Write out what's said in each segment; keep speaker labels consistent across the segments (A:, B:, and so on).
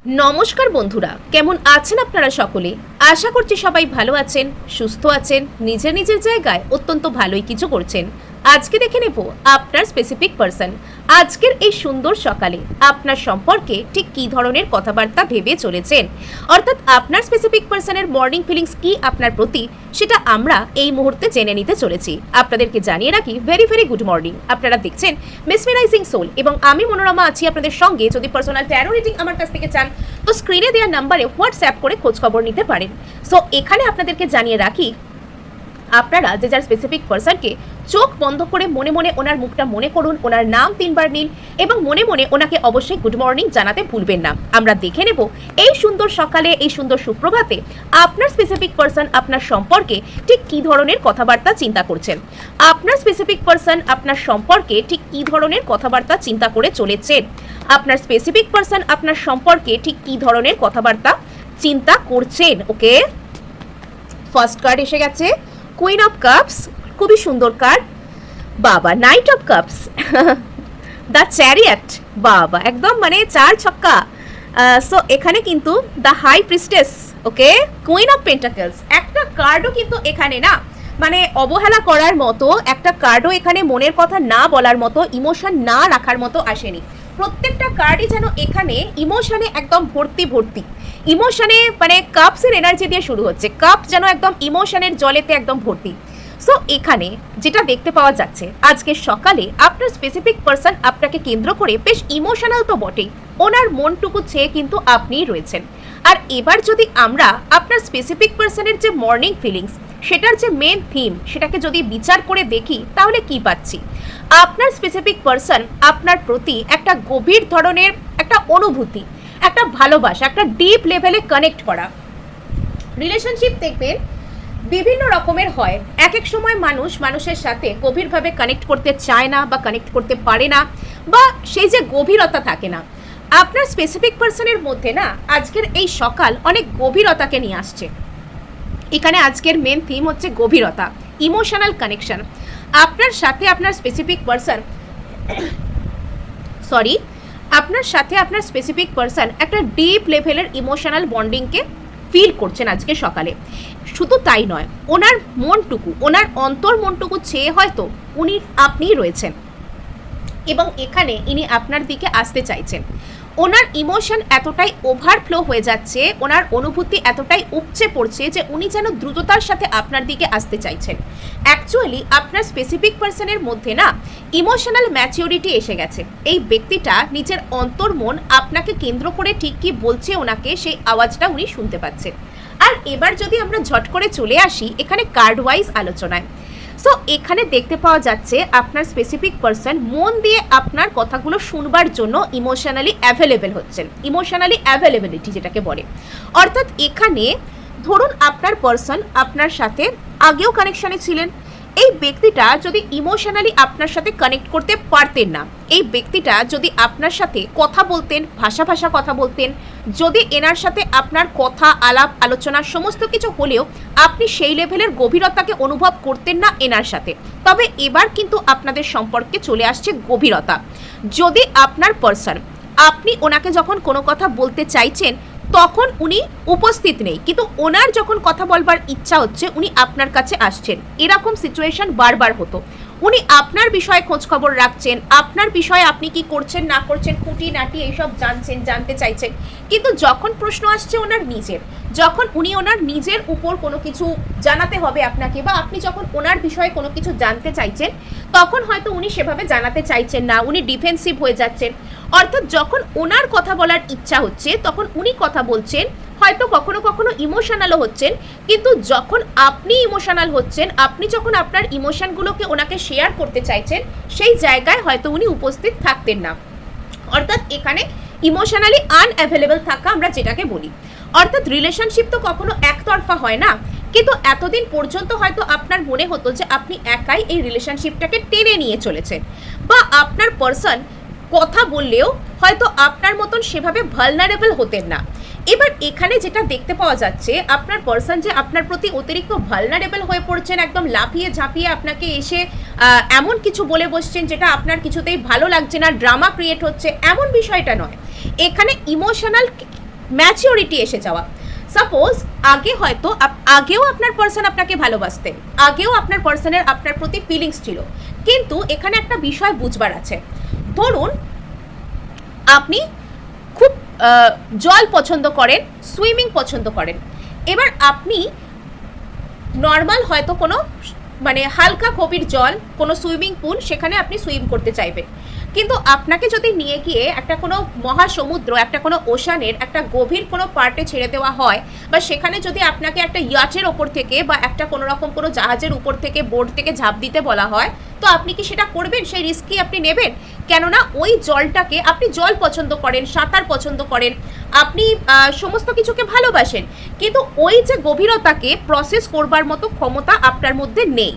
A: নমস্কার বন্ধুরা, কেমন আছেন আপনারা সকলে? আশা করছি সবাই ভালো আছেন, সুস্থ আছেন, নিজের নিজের জায়গায় অত্যন্ত ভালোই কিছু করছেন। আজকে দেখে নেব আপনার স্পেসিফিক পার্সন আজকের এই সুন্দর সকালে আপনার সম্পর্কে ঠিক কী ধরনের কথাবার্তা ভেবে চলেছেন, অর্থাৎ আপনার স্পেসিফিক পার্সনের মর্নিং ফিলিংস কি আপনার প্রতি, সেটা আমরা এই মুহূর্তে জেনে নিতে চলেছি। আপনাদেরকে জানিয়ে রাখি, ভেরি ভেরি গুড মর্নিং। আপনারা দেখছেন মেসমেরাইজিং সোল এবং আমি মনোরমা আছি আপনাদের সঙ্গে। যদি পার্সোনাল ট্যারো রিডিং আমার কাছ থেকে চান তো স্ক্রিনে দেওয়া নাম্বারে হোয়াটসঅ্যাপ করে খোঁজখবর নিতে পারেন। সো এখানে আপনাদেরকে জানিয়ে রাখি, আপনারা যে যার স্পেসিফিক পার্সনকে চোখ বন্ধ করে মনে মনে ওনার মুখটা মনে করুন, ওনার নাম 3 বার নিন এবং মনে মনে ওনাকে অবশ্যই গুড মর্নিং জানাতে ভুলবেন না। আমরা দেখে নেব এই সুন্দর সকালে, এই সুন্দর সুপ্রভাতে আপনার স্পেসিফিক পার্সন আপনার সম্পর্কে ঠিক কী ধরনের কথাবার্তা চিন্তা করছেন। আপনার স্পেসিফিক পার্সন আপনার সম্পর্কে ঠিক কী ধরনের কথাবার্তা চিন্তা করে চলেছেন। আপনার স্পেসিফিক পার্সন আপনার সম্পর্কে ঠিক কী ধরনের কথাবার্তা চিন্তা করছেন। ওকে, ফার্স্ট কার্ড এসে গেছে কুইন অফ কাপস, খুবই সুন্দর কার্ড। বাবা, knight of cups, the chariot, বাবা একদম মানে 4 ছক্কা। সো এখানে কিন্তু the high priestess, okay, queen of pentacles, একটা কার্ডও কিন্তু এখানে না মানে অবহেলা করার মতো, একটা কার্ডও এখানে মনের কথা না বলার মতো, ইমোশন না রাখার মতো আসেনি। প্রত্যেকটা কার্ডই যেন এখানে ইমোশনে একদম ভর্তি ভর্তি, ইমোশনে মানে কাপসের এনার্জি দিয়ে শুরু হচ্ছে, কাপ যেন একদম ইমোশনের জলেতে একদম ভর্তি। সো এখানে যেটা দেখতে পাওয়া যাচ্ছে আজকে সকালে আপনার স্পেসিফিক পার্সন আপনাকে কেন্দ্র করে বেশ ইমোশনাল তো বটেই, ওনার মনটুকু ছেয়ে কিন্তু আপনিই রয়েছেন। আর এবার যদি আমরা আপনার স্পেসিফিক পার্সনের যে মর্নিং ফিলিংস, সেটার যে মেন থিম, সেটাকে যদি বিচার করে দেখি তাহলে কি পাচ্ছি? আপনার স্পেসিফিক পার্সন আপনার প্রতি একটা গভীর ধরনের একটা অনুভূতি, একটা ভালোবাসা, একটা ডিপ লেভেলে কানেক্ট করা রিলেশনশিপ দেখবেন বিভিন্ন রকমের হয়। এক এক সময় মানুষ মানুষের সাথে গভীরভাবে কানেক্ট করতে চায় না বা কানেক্ট করতে পারে না, বা সেই যে গভীরতা থাকে না। আপনার স্পেসিফিক পার্সনের মধ্যে না আজকের এই সকাল অনেক গভীরতাকে নিয়ে আসছে। এখানে আজকের মেন থিম হচ্ছে গভীরতা, ইমোশনাল কানেকশন। আপনার সাথে আপনার স্পেসিফিক পার্সন আপনার সাথে আপনার স্পেসিফিক পার্সন একটা ডিপ লেভেলের ইমোশনাল বন্ডিংকে ফিল করছেন আজকে সকালে। শুধু তাই নয়, ওনার মনটুকু, ওনার অন্তর মনটুকু ছেয়ে হয়তো আপনিই রয়েছেন এবং এখানে ইনি আপনার দিকে আসতে চাইছেন। ওনার ইমোশন এতটাই ওভারফ্লো হয়ে যাচ্ছে, ওনার অনুভূতি এতটাই উপচে পড়ছে যে উনি যেন দ্রুততার সাথে আপনার দিকে আসতে চাইছেন। অ্যাকচুয়ালি আপনার স্পেসিফিক পার্সনের মধ্যে না ইমোশনাল ম্যাচিউরিটি এসে গেছে। এই ব্যক্তিটা নিজের অন্তর্মন আপনাকে কেন্দ্র করে ঠিক কি বলছে ওনাকে, সেই আওয়াজটা উনি শুনতে পাচ্ছেন। আর এবার যদি আমরা ঝট করে চলে আসি এখানে কার্ড ওয়াইজ আলোচনায়, সো এখানে দেখতে পাওয়া যাচ্ছে আপনার স্পেসিফিক পার্সন মন দিয়ে আপনার কথাগুলো শুনবার জন্য ইমোশনালি অ্যাভেলেবেল হচ্ছেন, ইমোশনালি অ্যাভেলেবিলিটি যেটাকে বলে। অর্থাৎ এখানে ধরুন আপনার পার্সন আপনার সাথে আগেও কানেকশানে ছিলেন, এই ব্যক্তিটা যদি ইমোশনালি আপনার সাথে কানেক্ট করতে পারতেন না, এই ব্যক্তিটা যদি আপনার সাথে কথা বলতেন, ভাষা কথা বলতেন, যদি এনার সাথে আপনার কথা আলাপ আলোচনা সমস্ত কিছু হলেও আপনি সেই লেভেলের গভীরতাকে অনুভব করতেন না এনার সাথে, তবে এবার কিন্তু আপনাদের সম্পর্কে চলে আসছে গভীরতা। যদি আপনার পার্সন, আপনি ওনাকে যখন কোনো কথা বলতে চাইছেন তখন উনি উপস্থিত নেই, কিন্তু ওনার যখন কথা বলবার ইচ্ছা হচ্ছে উনি আপনার কাছে আসছেন, এরকম সিচুয়েশন বারবার হতো। উনি আপনার বিষয়ে খোঁজ খবর রাখছেন, আপনার বিষয়ে আপনি কি করছেন না করছেন খুঁটিনাটি এইসব জানতে চাইছেন, কিন্তু যখন প্রশ্ন আসছে ওনার নিজের, যখন উনি ওনার নিজের উপর কোনো কিছু জানাতে হবে আপনাকে, বা আপনি যখন ওনার বিষয়ে কোনো কিছু জানতে চাইছেন তখন হয়তো উনি সেভাবে জানাতে চাইছেন না, উনি ডিফেন্সিভ হয়ে যাচ্ছেন। অর্থাৎ যখন ওনার কথা বলার ইচ্ছা হচ্ছে তখন উনি কথা বলছেন, হয়তো কখনো কখনো ইমোশনালও হচ্ছেন, কিন্তু যখন আপনি ইমোশনাল হচ্ছেন, আপনি যখন আপনার ইমোশনগুলোকে ওনাকে শেয়ার করতে চাইছেন, সেই জায়গায় হয়তো উনি উপস্থিত থাকতেন না। অর্থাৎ এখানে ইমোশনালি আনঅ্যাভেলেবল থাকা আমরা যেটাকে বলি। অর্থাৎ রিলেশনশিপ তো কখনো একতরফা হয় না, কিন্তু এতদিন পর্যন্ত হয়তো আপনার মনে হতো যে আপনি একাই এই রিলেশনশিপটাকে টেনে নিয়ে চলেছেন, বা আপনার পার্সন কথা বললেও হয়তো আপনার মতন সেভাবে ভালনারেবল হতেন না। এবার এখানে যেটা দেখতে পাওয়া যাচ্ছে আপনার পার্সন যে আপনার প্রতি অতিরিক্ত ভালনারেবল হয়ে পড়ছেন, একদম লাফিয়ে ঝাঁপিয়ে আপনাকে এসে এমন কিছু বলে বসছেন যেটা আপনার কিছুতেই ভালো লাগছে না, ড্রামা ক্রিয়েট হচ্ছে, এমন বিষয়টা নয়। এখানে ইমোশনাল ম্যাচিওরিটি এসে যাওয়া। সাপোজ আগে হয়তো আগেও আপনার পার্সন আপনাকে ভালোবাসতেন, আগেও আপনার পার্সনের আপনার প্রতি ফিলিংস ছিল, কিন্তু এখানে একটা বিষয় বুঝবার আছে। ধরুন আপনি খুব জল পছন্দ করেন, সুইমিং পছন্দ করেন, এবার আপনি নর্মাল হয়তো কোনো মানে হালকা গভীর জল, কোনো সুইমিং পুল, সেখানে আপনি সুইম করতে চাইবেন, কিন্তু আপনাকে যদি নিয়ে গিয়ে একটা কোনো মহাসমুদ্র, একটা কোনো ওশানের একটা গভীর কোনো পার্টে ছেড়ে দেওয়া হয়, বা সেখানে যদি আপনাকে একটা ইয়াচের ওপর থেকে বা একটা কোনো রকম কোনো জাহাজের উপর থেকে, বোর্ড থেকে ঝাঁপ দিতে বলা হয়, তো আপনি কি সেটা করবেন? সেই রিস্ক কি আপনি নেবেন? কেননা ওই জলটাকে, আপনি জল পছন্দ করেন, সাঁতার পছন্দ করেন, আপনি সমস্ত কিছুকে ভালোবাসেন, কিন্তু ওই যে গভীরতাকে প্রসেস করবার মতো ক্ষমতা আপনার মধ্যে নেই।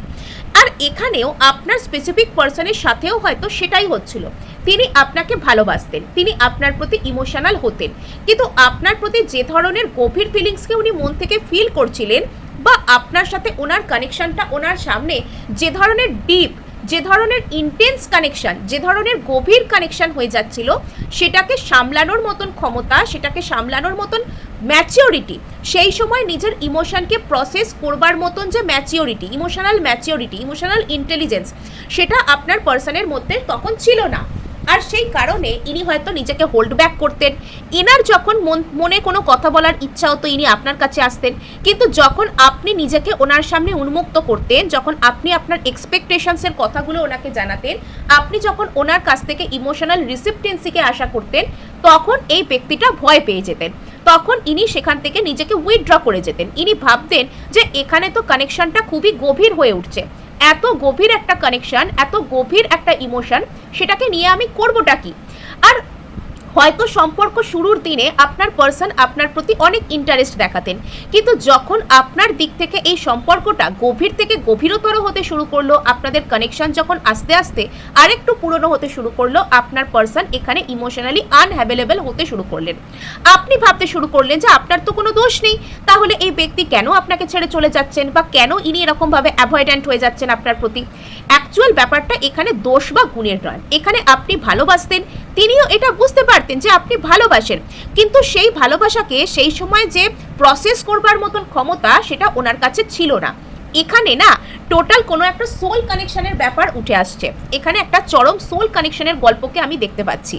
A: আর এখানেও আপনার স্পেসিফিক পার্সনের সাথেও হয়তো সেটাই হচ্ছিল। তিনি আপনাকে ভালোবাসতেন, তিনি আপনার প্রতি ইমোশনাল হতেন, কিন্তু আপনার প্রতি যে ধরনের গভীর ফিলিংসকে উনি মন থেকে ফিল করছিলেন, বা আপনার সাথে ওনার কানেকশনটা, ওনার সামনে যে ধরনের ডিপ, যে ধরনের ইন্টেন্স কানেকশন, যে ধরনের গভীর কানেকশন হয়ে যাচ্ছিল, সেটাকে সামলানোর মতন ক্ষমতা, সেটাকে সামলানোর মতন ম্যাচিওরিটি, সেই সময় নিজের ইমোশনকে প্রসেস করবার মতন যে ম্যাচিওরিটি, ইমোশনাল ইন্টেলিজেন্স, সেটা আপনার পার্সনের মধ্যে তখন ছিল না। আর সেই কারণে ইনি হয়তো নিজেকে হোল্ড ব্যাক করতেন। ইনার যখন মনে কোনো কথা বলার ইচ্ছা হতো, ইনি আপনার কাছে আসতেন, কিন্তু যখন আপনি নিজেকে ওনার সামনে উন্মুক্ত করতেন, যখন আপনি আপনার এক্সপেকটেশনসের কথাগুলো ওনাকে জানাতেন, আপনি যখন ওনার কাছ থেকে ইমোশনাল রিসিপ্টেন্সিকে আশা করতেন, তখন এই ব্যক্তিটা ভয় পেয়ে যেতেন, তখন ইনি সেখান থেকে নিজেকে উইথড্র করে যেতেন। ইনি ভাবতেন যে এখানে তো কানেকশনটা খুবই গভীর হয়ে উঠছে, এত গভীর একটা কানেকশন, এত গভীর একটা ইমোশন, সেটাকে নিয়ে আমি করবোটা কি? আর হয়তো সম্পর্ক শুরুর দিনে আপনার পার্সন আপনার প্রতি অনেক ইন্টারেস্ট দেখাতেন, কিন্তু যখন আপনার দিক থেকে এই সম্পর্কটা গভীর থেকে গভীরতর হতে শুরু করলো, আপনাদের কানেকশন যখন আস্তে আস্তে আরেকটু পুরনো হতে শুরু করলো, আপনার পার্সন এখানে ইমোশনালি আনঅ্যাভেলেবল হতে শুরু করলেন। আপনি ভাবতে শুরু করলেন যে আপনার তো কোনো দোষ নেই, তাহলে এই ব্যক্তি কেন আপনাকে ছেড়ে চলে যাচ্ছেন, বা কেন ইনি এরকমভাবে অ্যাভয়েডেন্ট হয়ে যাচ্ছেন আপনার প্রতি। অ্যাকচুয়াল ব্যাপারটা এখানে দোষ বা গুণের নয়, এখানে আপনি ভালোবাসতেন, তিনিও এটা বুঝতে পারতেন যে আপনি ভালোবাসেন, কিন্তু সেই ভালোবাসাকে সেই সময় যে প্রসেস করবার মতন ক্ষমতা, সেটা ওনার কাছে ছিল না। এখানে না টোটাল কোনো একটা সোল কানেকশনের ব্যাপার উঠে আসছে, এখানে একটা চরম সোল কানেকশনের গল্পকে আমি দেখতে পাচ্ছি।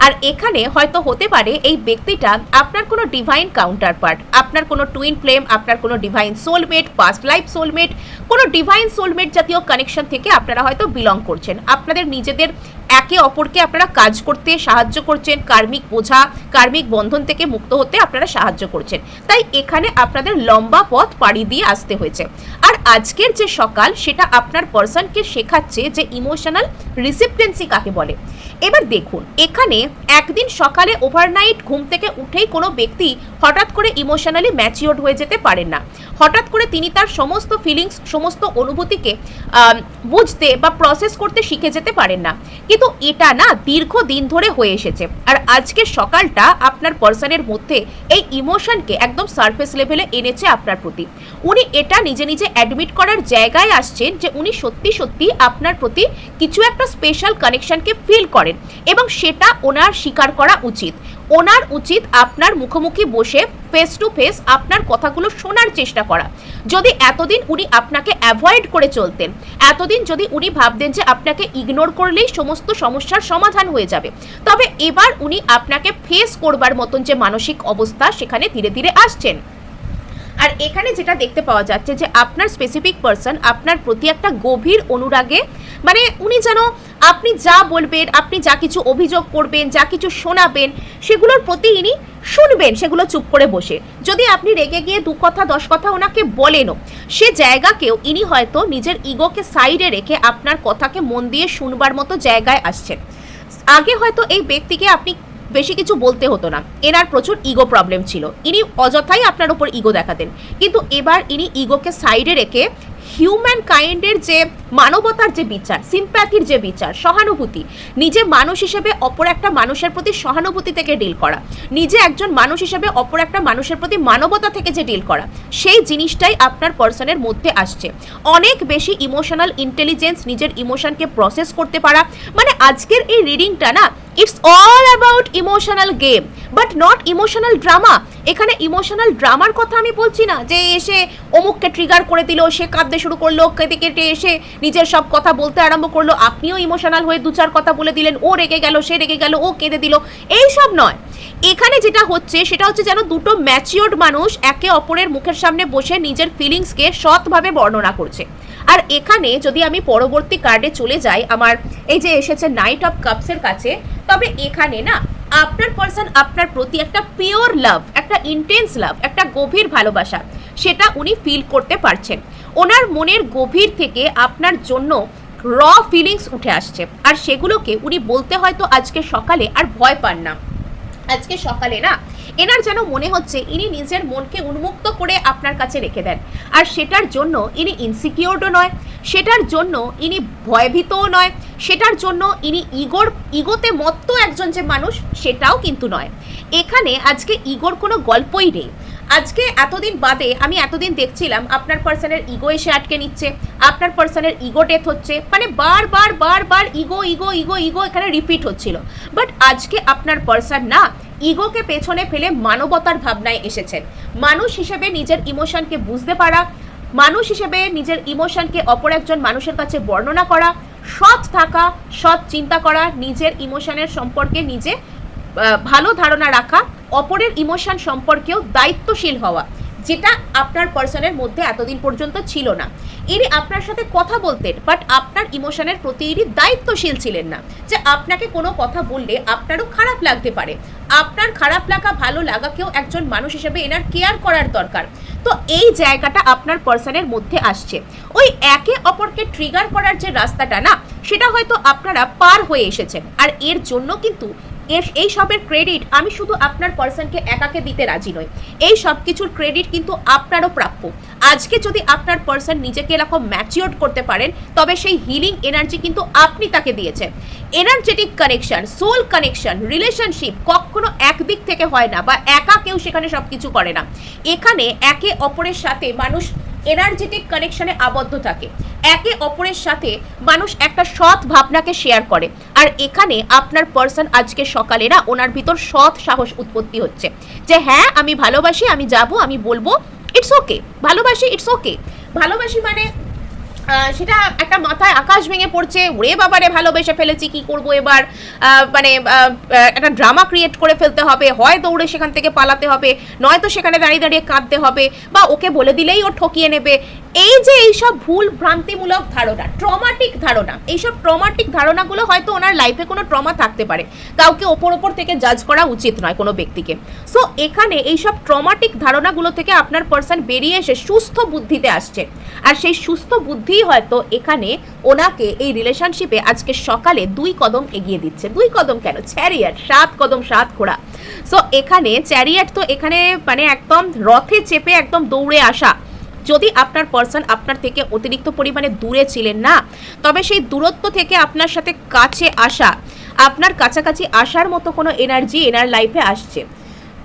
A: আর এখানে হয়তো হতে পারে এই ব্যক্তিটা আপনার কোনো ডিভাইন কাউন্টার পার্ট, আপনার কোনো টুইন ফ্লেম, আপনার কোনো divine soulmate, past life soulmate, কোনো ডিভাইন সোলমেট জাতীয় কানেকশন থেকে আপনারা হয়তো বিলং করছেন। আপনাদের নিজেদের একে অপরকে আপনারা কাজ করতে সাহায্য করছেন, কার্মিক বোঝা, কার্মিক বন্ধন থেকে মুক্ত হতে আপনারা সাহায্য করছেন। তাই এখানে আপনাদের লম্বা পথ পাড়ি দিয়ে আসতে হয়েছে। আর আজকের যে সকাল, সেটা আপনার পার্সনকে শেখাচ্ছে যে ইমোশনাল রিসিপ্টেন্সি কাকে বলে। এবার দেখুন, এখানে একদিন সকালে ওভারনাইট ঘুম থেকে উঠেই কোনো ব্যক্তি হঠাৎ করে ইমোশনালি ম্যাচিওর্ড হয়ে যেতে পারেন না। হঠাৎ করে তিনি তার সমস্ত ফিলিংস, সমস্ত অনুভূতিকে বুঝতে বা প্রসেস করতে শিখে যেতে পারেন না, কিন্তু এটা না দীর্ঘদিন ধরে হয়ে এসেছে। আর আজকের সকালটা আপনার পার্সনের মধ্যে এই ইমোশনকে একদম সারফেস লেভেলে এনেছে আপনার প্রতি। উনি এটা নিজে নিজে অ্যাডমিট করার জায়গায় আসছেন যে উনি সত্যি সত্যি আপনার প্রতি কিছু একটা স্পেশাল কানেকশনকে ফিল করেন, এবং সেটা ওনার স্বীকার করা উচিত। ওনার উচিত আপনার মুখোমুখি বসে ফেস টু ফেস আপনার কথাগুলো শোনার চেষ্টা করা। যদি এতদিন উনি আপনাকে অ্যাভয়েড করে চলতেন, এতদিন যদি উনি ভাবতেন যে আপনাকে ইগনোর করলেই সমস্ত সমস্যার সমাধান হয়ে যাবে, তবে এবার উনি আপনাকে ফেস করবার মতন যে মানসিক অবস্থা, সেখানে ধীরে ধীরে আসছেন। আর এখানে যেটা দেখতে পাওয়া যাচ্ছে যে আপনার স্পেসিফিক পার্সন আপনার প্রতি একটা গভীর অনুরাগে, মানে উনি যেন আপনি যা বলবেন, আপনি যা কিছু অভিযোগ করবেন, যা কিছু শোনাবেন, সেগুলোর প্রতি ইনি শুনবেন, সেগুলো চুপ করে বসে। যদি আপনি রেগে গিয়ে 2 কথা 10 কথা ওনাকে বলেনও, সে জায়গাকেও ইনি হয়তো নিজের ইগোকে সাইডে রেখে আপনার কথাকে মন দিয়ে শুনবার মতো জায়গায় আসছেন। আগে হয়তো এই ব্যক্তিকে আপনি বেশি কিছু বলতে হতো না, এনার প্রচুর ইগো প্রবলেম ছিল, ইনি অযথাই আপনার উপর ইগো দেখাতেন, কিন্তু এবার ইনি ইগোকে সাইডে রেখে হিউম্যান কাইন্ডের যে মানবতার যে বিচার, সিম্প্যাথির যে বিচার, সহানুভূতি, নিজে মানুষ হিসেবে অপর একটা মানুষের প্রতি সহানুভূতি থেকে ডিল করা, নিজে একজন মানুষ হিসেবে অপর একটা মানুষের প্রতি মানবতা থেকে যে ডিল করা, সেই জিনিসটাই আপনার পার্সনের মধ্যে আসছে। অনেক বেশি ইমোশনাল ইন্টেলিজেন্স, নিজের ইমোশনকে প্রসেস করতে পারা, মানে আজকের এই রিডিংটা না it's all about emotional game but not emotional drama. এখানে ইমোশনাল ড্রামার কথা আমি বলছি না যে এসে অমুককে ট্রিগার করে দিল, সে কাঁদতে শুরু করলো, কেটে কেটে এসে নিজের সব কথা বলতে আরম্ভ করলো, আপনিও ইমোশনাল হয়ে দু চার কথা বলে দিলেন, ও রেগে গেল, সে রেগে গেল, ও কেঁদে দিল, এইসব নয়। এখানে যেটা হচ্ছে সেটা হচ্ছে যেন দুটো ম্যাচিওর্ড মানুষ একে অপরের মুখের সামনে বসে নিজের ফিলিংসকে সৎভাবে বর্ণনা করছে। আর এখানে যদি আমি পরবর্তী কার্ডে চলে যাই, আমার এই যে এসেছে নাইট অফ কাপসের কাছে, তবে এখানে না আপনার পার্সন আপনার প্রতি একটা পিওর লাভ, একটা ইন্টেন্স লাভ, একটা গভীর ভালোবাসা সেটা উনি ফিল করতে পারছেন। ওনার মনের গভীর থেকে আপনার জন্য র ফিলিংস উঠে আসছে, আর সেগুলোকে উনি বলতে হয়তো আজকে সকালে আর ভয় পান না। আজকে সকালে না এনার যেন মনে হচ্ছে ইনি নিজের মনকে উন্মুক্ত করে আপনার কাছে রেখে দেন, আর সেটার জন্য ইনি ইনসিকিউরডও নয়, সেটার জন্য ইনি ভয়ভীতও নয়, সেটার জন্য ইনি ইগোতে মত্ত একজন যে মানুষ সেটাও কিন্তু নয়। এখানে আজকে ইগোর কোনো গল্পই নেই। আজকে এতদিন বাদে আমি এতদিন দেখছিলাম আপনার পার্সনের ইগো এসে আটকে নিচ্ছে, আপনার পার্সনের ইগো ডেথ হচ্ছে, মানে বারবার ইগো ইগো ইগো ইগো এখানে রিপিট হচ্ছিল। বাট আজকে আপনার পার্সন না ইগোকে পেছনে ফেলে মানবতার ভাবনায় এসেছেন। মানুষ হিসেবে নিজের ইমোশনকে বুঝতে পারা, মানুষ হিসেবে নিজের ইমোশনকে অপর একজন মানুষের কাছে বর্ণনা করা, সৎ থাকা, সৎ চিন্তা করা, নিজের ইমোশনের সম্পর্কে নিজে ভালো ধারণা রাখা, অপরের ইমোশন সম্পর্কেও দায়িত্বশীল হওয়া, যেটা আপনার পার্সনের মধ্যে এতদিন পর্যন্ত ছিল না। ইনি আপনার সাথে কথা বলতেন বাট আপনার ইমোশনের প্রতি ইনি দায়িত্বশীল ছিলেন না, যে আপনাকে কোনো কথা বললে আপনারও খারাপ লাগতে পারে, আপনার খারাপ লাগা ভালো লাগাকেও একজন মানুষ হিসেবে এনার কেয়ার করার দরকার। তো এই জায়গাটা আপনার পার্সনের মধ্যে আসছে। ওই একে অপরকে ট্রিগার করার যে রাস্তাটা না সেটা হয়তো আপনারা পার হয়ে এসেছেন, আর এর জন্য কিন্তু এই সবের ক্রেডিট আমি শুধু আপনার পার্সনকে একাকে দিতে রাজি নই, এই সব কিছুর ক্রেডিট কিন্তু আপনারও প্রাপ্য। আজকে যদি আপনার পার্সন নিজেকে এরকম ম্যাচিওর করতে পারেন তবে সেই হিলিং এনার্জি কিন্তু আপনি তাকে দিয়েছেন। Energetic connection, soul connection, relationship কখনো একদিক থেকে হয় না, বা একা কেউ সেখানে সব কিছু করে না। এখানে একে অপরের সাথে মানুষ এনার্জেটিক কানেকশনে আবদ্ধ থাকে, একে অপরের সাথে মানুষ একটা সৎ ভাবনাকে শেয়ার করে। আর এখানে আপনার পার্সন আজকে সকালে না ওনার ভিতর সৎ সাহস উৎপত্তি হচ্ছে যে হ্যাঁ আমি ভালোবাসি, আমি যাব, আমি বলবো, ইটস ওকে, ভালোবাসি, ইটস ওকে। ভালোবাসি মানে সেটা একটা মাথায় আকাশ ভেঙে পড়ছে, ওরে বাবারে ভালোবেসে ফেলেছি কি করব এবার, মানে একটা ড্রামা ক্রিয়েট করে ফেলতে হবে, হয় দৌড়ে সেখান থেকে পালাতে হবে, নয়তো সেখানে দাঁড়িয়ে দাঁড়িয়ে কাঁদতে হবে, বা ওকে বলে দিলেই ও ঠকিয়ে নেবে। এই যে এইসব ভুল ভ্রান্তিমূলক ধারণা, ট্রমাটিক ধারণা, এইসব ট্রমাটিক ধারণাগুলো হয়তো ওনার লাইফে কোনো ট্রমা থাকতে পারে, কাউকে ওপর থেকে জাজ করা উচিত নয় কোনো ব্যক্তিকে। সো এখানে এইসব ট্রমাটিক ধারণাগুলো থেকে আপনার পার্সন বেরিয়ে এসে সুস্থ বুদ্ধিতে আসছে, আর সেই সুস্থ বুদ্ধি হয়তো এখানে ওনাকে এই রিলেশনশিপে আজকে সকালে 2 কদম এগিয়ে দিচ্ছে। 2 কদম কেন, চ্যারিয়াট, 7 কদম 7 ঘোড়া। সো এখানে চ্যারিয়াট তো এখানে মানে একদম রথে চেপে একদম দৌড়ে আসা। যদি আপনার পার্সন আপনার থেকে অতিরিক্ত পরিমাণে দূরে ছিলেন না, তবে সেই দূরত্ব থেকে আপনার সাথে কাছে আসা, আপনার কাছাকাছি আসার মতো কোনো এনার্জি এনার লাইফে আসছে।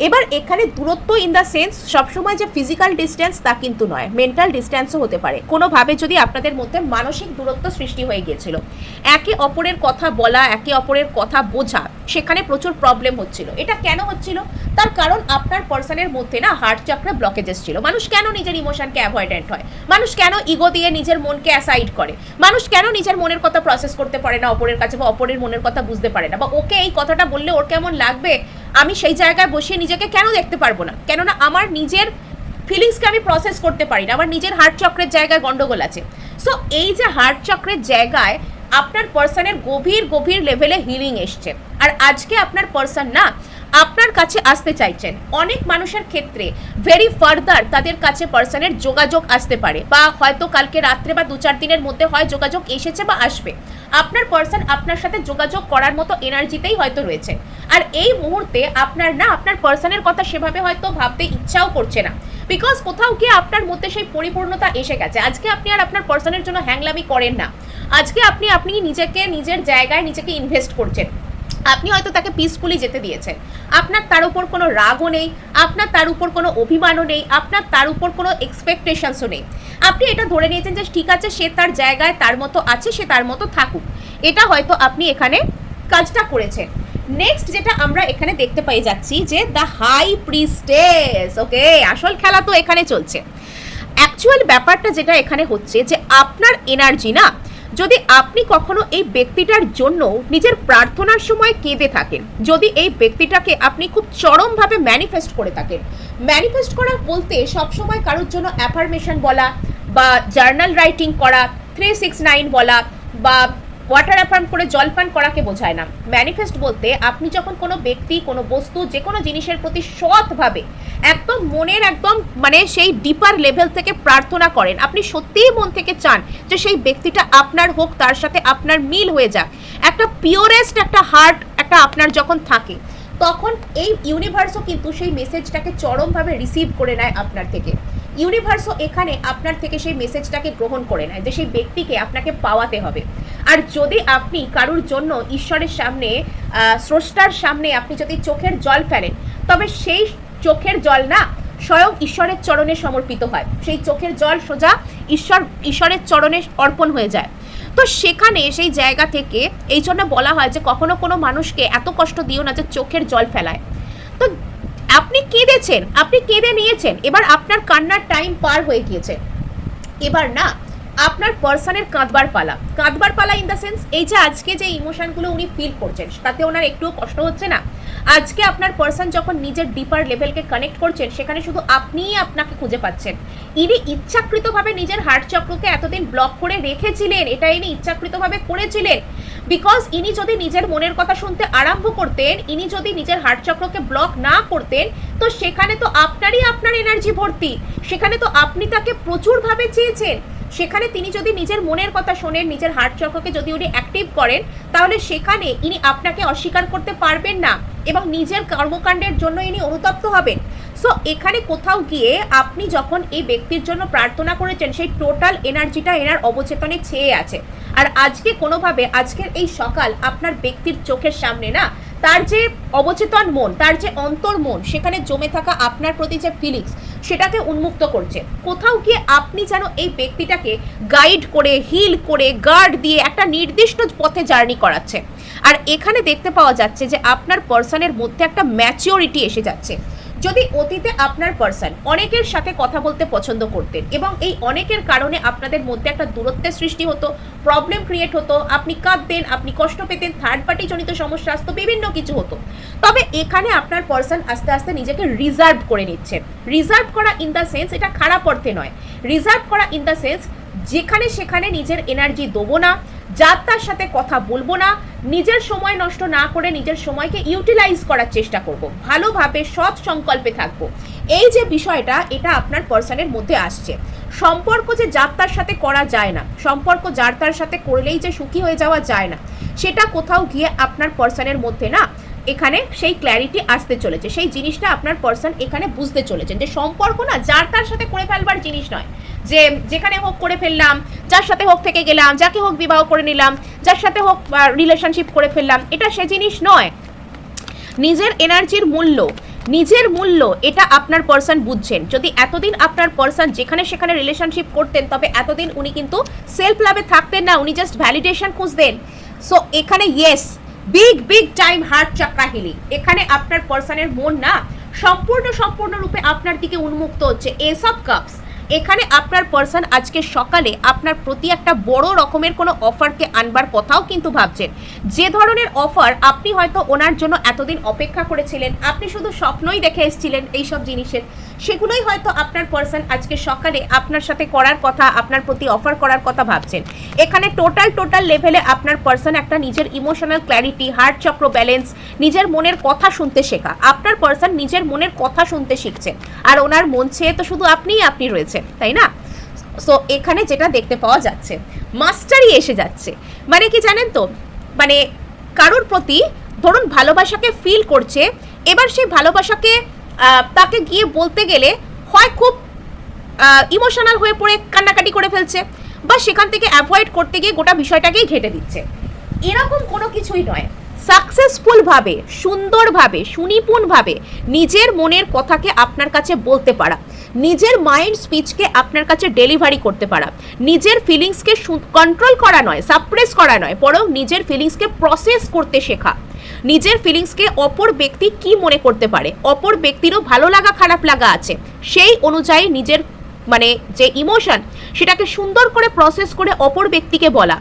A: এবার এখানে দূরত্ব ইন দ্য সেন্স সবসময় যে ফিজিক্যাল ডিস্টেন্স তা কিন্তু নয়, মেন্টাল ডিস্টেন্সও হতে পারে। কোনোভাবে যদি আপনাদের মধ্যে মানসিক দূরত্ব সৃষ্টি হয়ে গিয়েছিল, একে অপরের কথা বলা, একে অপরের কথা বোঝা, সেখানে প্রচুর প্রবলেম হচ্ছিল। এটা কেন হচ্ছিল? তার কারণ আপনার পার্সনের মধ্যে না হার্ট চক্রে ব্লকেজেস ছিল। মানুষ কেন নিজের ইমোশনকে অ্যাভয়েডেন্ট হয়, মানুষ কেন ইগো দিয়ে নিজের মনকে অ্যাসাইড করে, মানুষ কেন নিজের মনের কথা প্রসেস করতে পারে না অপরের কাছে, বা অপরের মনের কথা বুঝতে পারে না, বা ওকে এই কথাটা বললে ওর কেমন লাগবে আমি সেই জায়গায় বসিয়ে নিজেকে কেন দেখতে পারবো না, কেননা আমার নিজের ফিলিংসকে আমি প্রসেস করতে পারি না, আমার নিজের হার্ট চক্রের জায়গায় গন্ডগোল আছে। সো এই যে হার্ট চক্রের জায়গায় আপনার পার্সনের গভীর লেভেলে হিলিং এসছে, আর আজকে আপনার পার্সন না আপনার কাছে আসতে চাইছেন। অনেক মানুষের ক্ষেত্রে ভেরি ফার্দার তাদের কাছে পার্সনের যোগাযোগ আসতে পারে, বা হয়তো কালকে রাত্রে বা 2-4 দিনের মধ্যে হয় যোগাযোগ এসেছে বা আসবে। আপনার পার্সন আপনার সাথে যোগাযোগ করার মতো এনার্জিতেই হয়তো রয়েছে, আর এই মুহূর্তে আপনার না আপনার পার্সনের কথা সেভাবে হয়তো ভাবতে ইচ্ছাও করছে না, বিকজ কোথাও গিয়ে আপনার মধ্যে সেই পরিপূর্ণতা এসে গেছে। আজকে আপনি আর আপনার পার্সনের জন্য হ্যাংলামি করেন না, আজকে আপনি নিজেকে নিজের জায়গায় নিজেকে ইনভেস্ট করছেন। আপনি হয়তো তাকে পিসফুলি যেতে দিয়েছেন, আপনার তার উপর কোনো রাগও নেই, আপনার তার উপর কোনো অভিমানও নেই, আপনার তার উপর কোনো এক্সপেকটেশনসও নেই। আপনি এটা ধরে নিয়েছেন যে ঠিক আছে সে তার জায়গায় তার মতো আছে, সে তার মতো থাকুক। এটা হয়তো আপনি এখানে কাজটা করেছেন। নেক্সট যেটা আমরা এখানে দেখতে পাই যাচ্ছি যে দ্য হাই প্রিস্টেস। ওকে, আসল খেলা তো এখানে চলছে। অ্যাকচুয়াল ব্যাপারটা যেটা এখানে হচ্ছে যে আপনার এনার্জি না, যদি আপনি কখনো এই ব্যক্তিটার জন্য নিজের প্রার্থনার সময় কেঁদে থাকেন, যদি এই ব্যক্তিটাকে আপনি খুব চরমভাবে ম্যানিফেস্ট করে থাকেন, ম্যানিফেস্ট করা বলতে সবসময় কারোর জন্য অ্যাফার্মেশন বলা বা জার্নাল রাইটিং করা, 369 বলা বা ওয়াটার অ্যাফার্ম করে জলপান করাকে বোঝায় না। ম্যানিফেস্ট বলতে আপনি যখন কোনো ব্যক্তি, কোনো বস্তু, যে কোনো জিনিসের প্রতি সৎভাবে একদম মনের একদম মানে সেই ডিপার লেভেল থেকে প্রার্থনা করেন, আপনি সত্যিই মন থেকে চান যে সেই ব্যক্তিটা আপনার হোক, তার সাথে আপনার মিল হয়ে যাক, একটা পিওরেস্ট একটা হার্ট একটা আপনার যখন থাকে, তখন এই ইউনিভার্সও কিন্তু সেই মেসেজটাকে চরমভাবে রিসিভ করে নেয় আপনার থেকে। ইউনিভার্সও এখানে আপনার থেকে সেই মেসেজটাকে গ্রহণ করে নেয় যে সেই ব্যক্তিকে আপনাকে পাওয়াতে হবে। আর যদি আপনি কারুর জন্য ঈশ্বরের সামনে, স্রষ্টার সামনে আপনি যদি চোখের জল ফেলেন, তবে সেই চোখের জল না স্বয়ং ঈশ্বরের চরণে সমর্পিত হয়, সেই চোখের জল সোজা ঈশ্বরের চরণে অর্পণ হয়ে যায়। তো সেখানে সেই জায়গা থেকে এই জন্য বলা হয় যে কখনো কোনো মানুষকে এত কষ্ট দিও না যে চোখের জল ফেলায়। তো আপনি কেঁদেছেন, আপনি কেঁদে নিয়েছেন, এবার আপনার কান্নার টাইম পার হয়ে গিয়েছে, এবার না আপনার পার্সনের কাঁদবার পালা ইন দ্য সেন্স এই যে আজকে যে ইমোশনগুলো উনি ফিল করছেন তাতে ওনার একটুও কষ্ট হচ্ছে না। আজকে আপনার পার্সন যখন নিজের ডিপার লেভেলকে কানেক্ট করছেন, সেখানে শুধু আপনিই আপনাকে খুঁজে পাচ্ছেন। ইনি ইচ্ছাকৃতভাবে নিজের হার্ট চক্রকে এতদিন ব্লক করে রেখেছিলেন, এটা ইনি ইচ্ছাকৃতভাবে করেছিলেন। বিকজ ইনি যদি নিজের মনের কথা শুনতে আরম্ভ করতেন, ইনি যদি নিজের হার্ট চক্রকে ব্লক না করতেন, তো সেখানে তো আপনার এনার্জি ভর্তি, সেখানে তো আপনি তাকে প্রচুরভাবে চেয়েছেন। সেখানে তিনি যদি নিজের মনের কথা শোনেন, নিজের হার্ট চক্রকে যদি উনি অ্যাক্টিভ করেন, তাহলে সেখানে ইনি আপনাকে অস্বীকার করতে পারবেন না এবং নিজের কর্মকাণ্ডের জন্য ইনি অনুতপ্ত হবেন। সো এখানে কোথাও গিয়ে আপনি যখন এই ব্যক্তির জন্য প্রার্থনা করেছেন, সেই টোটাল এনার্জিটা এনার অবচেতনে ছেয়ে আছে। আর আজকে কোনোভাবে আজকের এই সকাল আপনার ব্যক্তির চোখের সামনে না তার যে অবচেতন মন, তার যে অন্তর মন, সেখানে জমে থাকা আপনার প্রতি যে ফিলিংস, সেটাকে উন্মুক্ত করছে। কোথাও গিয়ে আপনি যেন এই ব্যক্তিটাকে গাইড করে, হিল করে, গার্ড দিয়ে একটা নির্দিষ্ট পথে জার্নি করাচ্ছে। আর এখানে দেখতে পাওয়া যাচ্ছে যে আপনার পার্সনের মধ্যে একটা ম্যাচিওরিটি এসে যাচ্ছে। যদি অতীতে আপনার পার্সন অনেকের সাথে কথা বলতে পছন্দ করতেন এবং এই অনেকের কারণে আপনাদের মধ্যে একটা দূরত্বের সৃষ্টি হতো, প্রবলেম ক্রিয়েট হতো, আপনি কাঁদতেন, আপনি কষ্ট পেতেন, থার্ড পার্টি জনিত সমস্যা আসতো, বিভিন্ন কিছু হতো, তবে এখানে আপনার পার্সন আস্তে আস্তে নিজেকে রিজার্ভ করে নিচ্ছে। রিজার্ভ করা ইন দ্য সেন্স এটা খারাপ অর্থে নয়, রিজার্ভ করা ইন দ্য সেন্স যেখানে সেখানে নিজের এনার্জি দেবো না, যার তার সাথে কথা বলবো না, নিজের সময় নষ্ট না করে নিজের সময়কে ইউটিলাইজ করার চেষ্টা করব, ভালোভাবে সৎ সংকল্পে থাকবো। এই যে বিষয়টা, এটা আপনার পার্সনের মধ্যে আসছে। সম্পর্ক যে যার তার সাথে করা যায় না, সম্পর্ক যার তার সাথে করলেই যে সুখী হয়ে যাওয়া যায় না, সেটা কোথাও গিয়ে আপনার পার্সনের মধ্যে না এখানে সেই ক্ল্যারিটি আসতে চলেছে। সেই জিনিসটা আপনার পার্সন এখানে বুঝতে চলেছেন যে সম্পর্ক না যার তার সাথে করে ফেলবার জিনিস নয়, যে যেখানে হোক করে ফেললাম, যার সাথে হোক থেকে গেলাম, যাকে হোক বিবাহ করে নিলাম, যার সাথে হোক রিলেশনশিপ করে ফেললাম, এটা সে জিনিস নয়। নিজের এনার্জির মূল্য, নিজের মূল্য এটা আপনার পার্সন বুঝছেন। যদি এতদিন আপনার পার্সন যেখানে সেখানে রিলেশনশিপ করতেন, তবে এতদিন উনি কিন্তু সেলফ লাভে থাকতেন না, উনি জাস্ট ভ্যালিডেশন খুঁজতেন। সো এখানে yes, big time heart chakra healing, এখানে আপনার পার্সনের মন না সম্পূর্ণরূপে আপনার দিকে উন্মুক্ত হচ্ছে। এস অফ কাপস, এখানে আপনার পার্সন আজকে সকালে আপনার প্রতি একটা বড় রকমের কোনো অফারকে আনবার কথাও কিন্তু ভাবছেন। যে ধরনের অফার আপনি হয়তো ওনার জন্য এতদিন অপেক্ষা করেছিলেন, আপনি শুধু স্বপ্নই দেখে এসেছিলেন এইসব জিনিসের, সেগুলোই হয়তো আপনার পার্সন আজকে সকালে আপনার সাথে করার কথা, আপনার প্রতি অফার করার কথা ভাবছেন। এখানে টোটাল লেভেলে আপনার পার্সন একটা নিজের ইমোশনাল ক্ল্যারিটি, হার্ট চক্র ব্যালেন্স, নিজের মনের কথা শুনতে শেখা, আপনার পার্সন নিজের মনের কথা শুনতে শিখছেন। আর ওনার মন ছেয়ে তো শুধু আপনি রয়েছেন, তাই না? সো এখানে যেটা দেখতে পাওয়া যাচ্ছে, মাস্টারি এসে যাচ্ছে। মানে কি জানেন তো, মানে কারোর প্রতি ধরুন ভালোবাসাকে ফিল করছে, এবার সেই ভালোবাসাকে তাকে গিয়ে বলতে গেলে হয় খুব ইমোশনাল হয়ে পড়ে কান্নাকাটি করে ফেলছে, বা সেখান থেকে অ্যাভয়েড করতে গিয়ে গোটা বিষয়টাকেই ঘেটে দিচ্ছে। এরকম কোনো কিছুই নয়। সাকসেসফুলভাবে, সুন্দরভাবে, সুনিপুণভাবে নিজের মনের কথাকে আপনার কাছে বলতে পারা, নিজের মাইন্ড স্পিচকে আপনার কাছে ডেলিভারি করতে পারা, নিজের ফিলিংসকে কন্ট্রোল করা নয়, সাপ্রেস করা নয়, বরং নিজের ফিলিংসকে প্রসেস করতে শেখা। নিজের ফিলিংসকে অপর ব্যক্তি কি মনে করতে পারে, অপর ব্যক্তিরও ভালো লাগা খারাপ লাগা আছে, সেই অনুযায়ী নিজের মানে যে ইমোশন সেটাকে সুন্দর করে প্রসেস করে অপর ব্যক্তিকে বলা।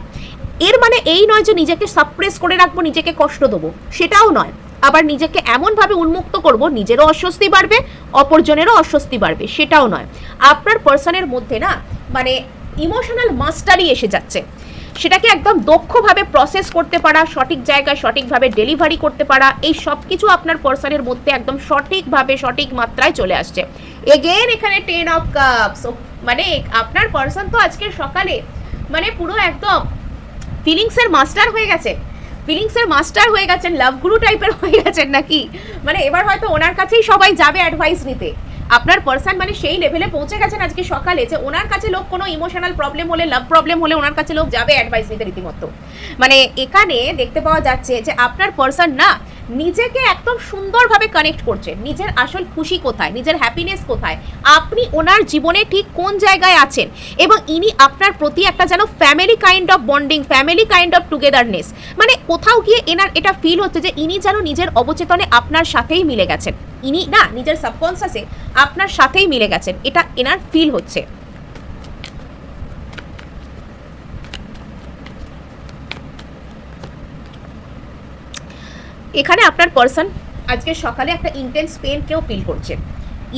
A: এর মানে এই নয় যে নিজেকে সাপ্রেস করে রাখবো, নিজেকে কষ্ট দেবো, সেটাও নয়। আবার নিজেকে এমনভাবে উন্মুক্ত করব নিজেরও অস্বস্তি বাড়বে, অপরজনেরও অস্বস্তি বাড়বে, সেটাও নয়। আপনার পার্সনের মধ্যে না মানে ইমোশনাল মাস্টারি এসে যাচ্ছে, সেটাকে একদম দক্ষভাবে প্রসেস করতে পারা, সঠিক জায়গায় সঠিকভাবে ডেলিভারি করতে পারা, এই সব কিছু আপনার পার্সনের মধ্যে একদম সঠিকভাবে সঠিক মাত্রায় চলে আসছে। এগেন এখানে 10 অফ কাপস, মানে আপনার পার্সন তো আজকে সকালে মানে পুরো একদম ফিলিংসের মাস্টার হয়ে গেছে, ফিলিংসের মাস্টার হয়ে গেছেন, লাভ গুরু টাইপের হয়ে গেছেন নাকি, মানে এবার হয়তো ওনার কাছেই সবাই যাবে অ্যাডভাইস নিতে। আপনার পার্সন মানে সেই লেভেলে পৌঁছে গেছেন আজকে সকালে যে ওনার কাছে লোক কোনো ইমোশনাল প্রবলেম হলে, লাভ প্রবলেম হলে ওনার কাছে লোক যাবে অ্যাডভাইস নিতে রীতিমতো। মানে এখানে দেখতে পাওয়া যাচ্ছে যে আপনার পার্সন না নিজেকে একদম সুন্দরভাবে কানেক্ট করছে, নিজের আসল খুশি কোথায়, নিজের হ্যাপিনেস কোথায়, আপনি ওনার জীবনে ঠিক কোন জায়গায় আছেন, এবং ইনি আপনার প্রতি একটা যেন family kind of bonding, family kind of togetherness, মানে কোথাও গিয়ে এনার এটা ফিল হচ্ছে যে ইনি যেন নিজের অবচেতনে আপনার সাথেই মিলে গেছেন, ইনি না নিজের সাবকনসিয়াসে আপনার সাথেই মিলে গেছেন, এটা এনার ফিল হচ্ছে। এখানে আপনার পার্সন আজকে সকালে একটা ইন্টেন্স পেনকেও ফিল করছেন।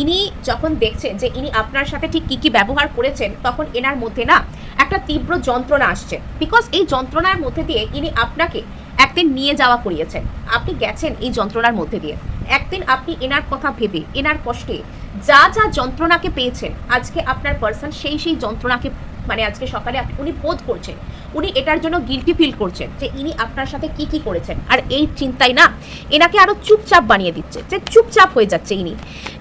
A: ইনি যখন দেখছেন যে ইনি আপনার সাথে ঠিক কী কী ব্যবহার করেছেন, তখন এনার মধ্যে না একটা তীব্র যন্ত্রণা আসছে, বিকজ এই যন্ত্রণার মধ্যে দিয়ে ইনি আপনাকে একদিন নিয়ে যাওয়া করিয়েছেন, আপনি গেছেন এই যন্ত্রণার মধ্যে দিয়ে, একদিন আপনি এনার কথা ভেবে এনার কষ্টে যা যা যন্ত্রণাকে পেয়েছেন, আজকে আপনার পার্সন সেই যন্ত্রণাকে মানে আজকে সকালে উনি বোধ করছেন, উনি এটার জন্য গিল্টি ফিল করছেন যে ইনি আপনার সাথে কি কি করেছেন, আর এই চিন্তাই না এনাকে আরও চুপচাপ বানিয়ে দিচ্ছে, যে চুপচাপ হয়ে যাচ্ছে ইনি।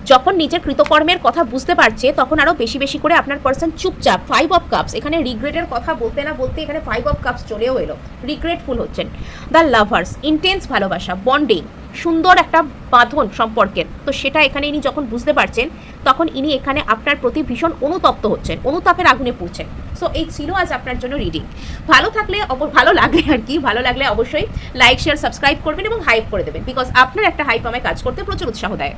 A: যখন নিজের কৃতকর্মের কথা বুঝতে পারছে তখন আরও বেশি বেশি করে আপনার পার্সন চুপচাপ। 5 অফ কাপস, এখানে রিগ্রেটের কথা বলতে না বলতে এখানে 5 অফ কাপস চলেও এলো, রিগ্রেটফুল হচ্ছেন। দ্য লাভার্স, ইন্টেন্স ভালোবাসা, বন্ডিং, সুন্দর একটা বাঁধন সম্পর্কের, তো সেটা এখানে ইনি যখন বুঝতে পারছেন তখন ইনি এখানে আপনার প্রতি ভীষণ অনুতপ্ত হচ্ছেন, অনুতাপের আগুনে পড়ছেন। সো এই ছিল আজ আপনার জন্য রিডিং। ভালো থাকলে ভালো লাগলে আর কি, ভালো লাগলে অবশ্যই লাইক শেয়ার সাবস্ক্রাইব করবেন এবং হাইপ করে দেবেন, বিকজ আপনার একটা হাইপ আমায় কাজ করতে প্রচুর উৎসাহ দেয়।